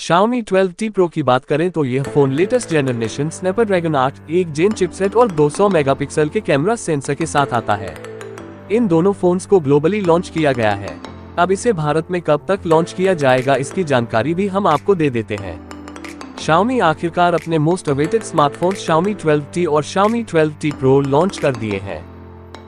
Xiaomi 12T Pro की बात करें तो यह फोन लेटेस्ट जनरेशन स्नैपड्रैगन 8 एक जेन चिपसेट और 200 मेगापिक्सल के कैमरा सेंसर के साथ आता है। इन दोनों फोन्स को ग्लोबली लॉन्च किया गया है। अब इसे भारत में कब तक लॉन्च किया जाएगा इसकी जानकारी भी हम आपको दे देते हैं। Xiaomi आखिरकार अपने most awaited smartphone Xiaomi 12T और Xiaomi 12T Pro लॉन्च कर दिए हैं।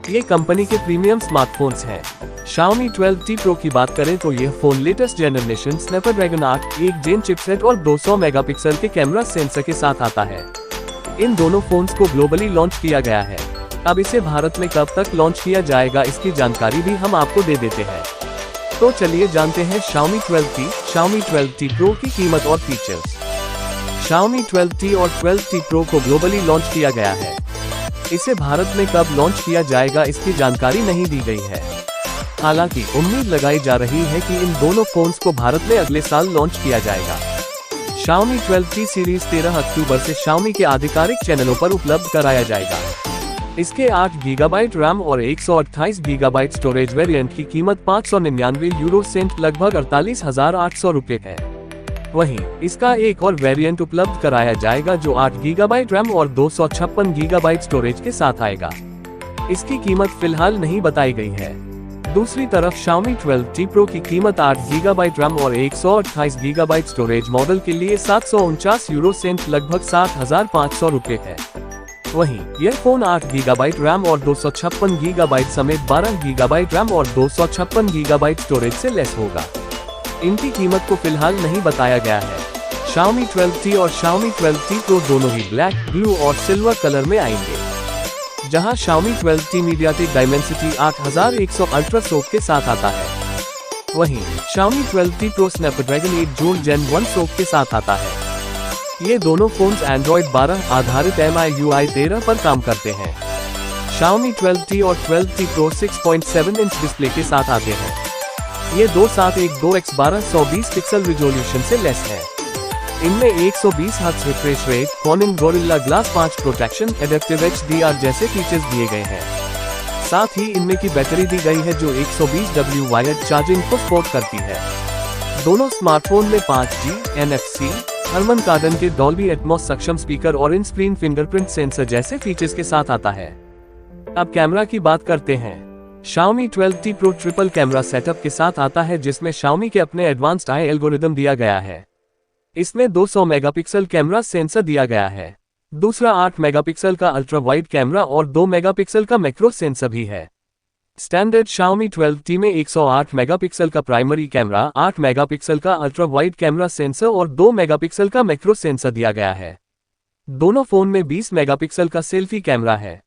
ये कंपनी के प्रीमियम स्मार्टफोन्स हैं। Xiaomi 12T Pro की बात करें तो यह फोन लेटेस्ट जनरेशन स्नैपड्रैगन 8 एक जेन चिपसेट और 200 मेगापिक्सल के कैमरा सेंसर के साथ आता है। इन दोनों फोन्स को ग्लोबली लॉन्च किया गया है। अब इसे भारत में कब तक लॉन्च किया जाएगा इसकी जानकारी भी हम आपको दे देते हैं। तो चलिए जानते हैं Xiaomi 12T Pro की कीमत और फीचर्स। Xiaomi 12T और 12T Pro को ग्लोबली लॉन्च किया गया है। इसे भारत में कब लॉन्च किया जाएगा इसकी जानकारी नहीं दी गई है। हालांकि उम्मीद लगाई जा रही है कि इन दोनों फोन्स को भारत में अगले साल लॉन्च किया जाएगा। Xiaomi 12T सीरीज 13 अक्टूबर से Xiaomi के आधिकारिक चैनलों पर उपलब्ध कराया जाएगा। इसके 8 गीगाबाइट रैम और 128 गीगाबाइट स्टोरेज वेरिएंट की कीमत 599 यूरो सेंट लगभग 48,800 रुपए है। वहीं इसका एक और वेरिएंट उपलब्ध कराया जाएगा जो 8 गीगाबाइट रैम और 256 गीगाबाइट स्टोरेज के साथ आएगा। इसकी कीमत फिलहाल नहीं बताई गई है। दूसरी तरफ Xiaomi 12T Pro की कीमत 8 गीगाबाइट रैम और 128 गीगाबाइट स्टोरेज मॉडल के लिए 749 यूरो सेंट लगभग 60,500 रुपए है। वहीं यह फोन 8 गीगाबाइट रैम और 256 गीगाबाइट समेत 12 गीगाबाइट रैम और 256 गीगाबाइट स्टोरेज से लेस होगा। इनकी कीमत को फिलहाल नहीं बताया गया है। Xiaomi 12T और Xiaomi 12T Pro दोनों ही ब्लैक, ब्लू और सिल्वर कलर में आएंगे, जहां Xiaomi 12T MediaTek Dimensity 8100 ultra SoC के साथ आता है। वहीं Xiaomi 12T Pro Snapdragon 8 Gen 1 SoC के साथ आता है। ये दोनों फोन्स Android 12 आधारित MIUI 13 पर काम करते हैं। Xiaomi 12T और 12T Pro 6.7 इंच डिस्प्ले के साथ आते हैं। ये 2112x1220 पिक्सल रिजोल्यूशन से लेस है। इनमें 120 hertz refresh rate, Corning Gorilla Glass 5 protection, adaptive HDR जैसे फीचर्स दिए गए हैं। साथ ही इनमें की बैटरी दी गई है जो 120W वायर्ड चार्जिंग को सपोर्ट करती है। दोनों स्मार्टफोन में 5G, NFC, हरमन कार्डन के डॉल्बी एटमॉस सक्षम स्पीकर और इन स्क्रीन फिंगरप्रिंट सेंसर जैसे फीचर्स के साथ आता है। अब कैमरा की बात करते हैं। Xiaomi 12T Pro triple camera setup के साथ आता है जिसमें Xiaomi के अपने एडवांस्ड आई एल्गोरिदम दिया गया है। इसमें 200 मेगापिक्सल कैमरा सेंसर दिया गया है। दूसरा 8 मेगापिक्सल का अल्ट्रा वाइड कैमरा और 2 मेगापिक्सल का मैक्रो सेंसर भी है। स्टैंडर्ड Xiaomi 12T में 108 मेगापिक्सल का प्राइमरी कैमरा, 8 मेगापिक्सल का अल्ट्रा वाइड कैमरा सेंसर और 2 मेगापिक्सल का मैक्रो सेंसर दिया गया है। दोनों फोन में 20 मेगापिक्सल का सेल्फी कैमरा है।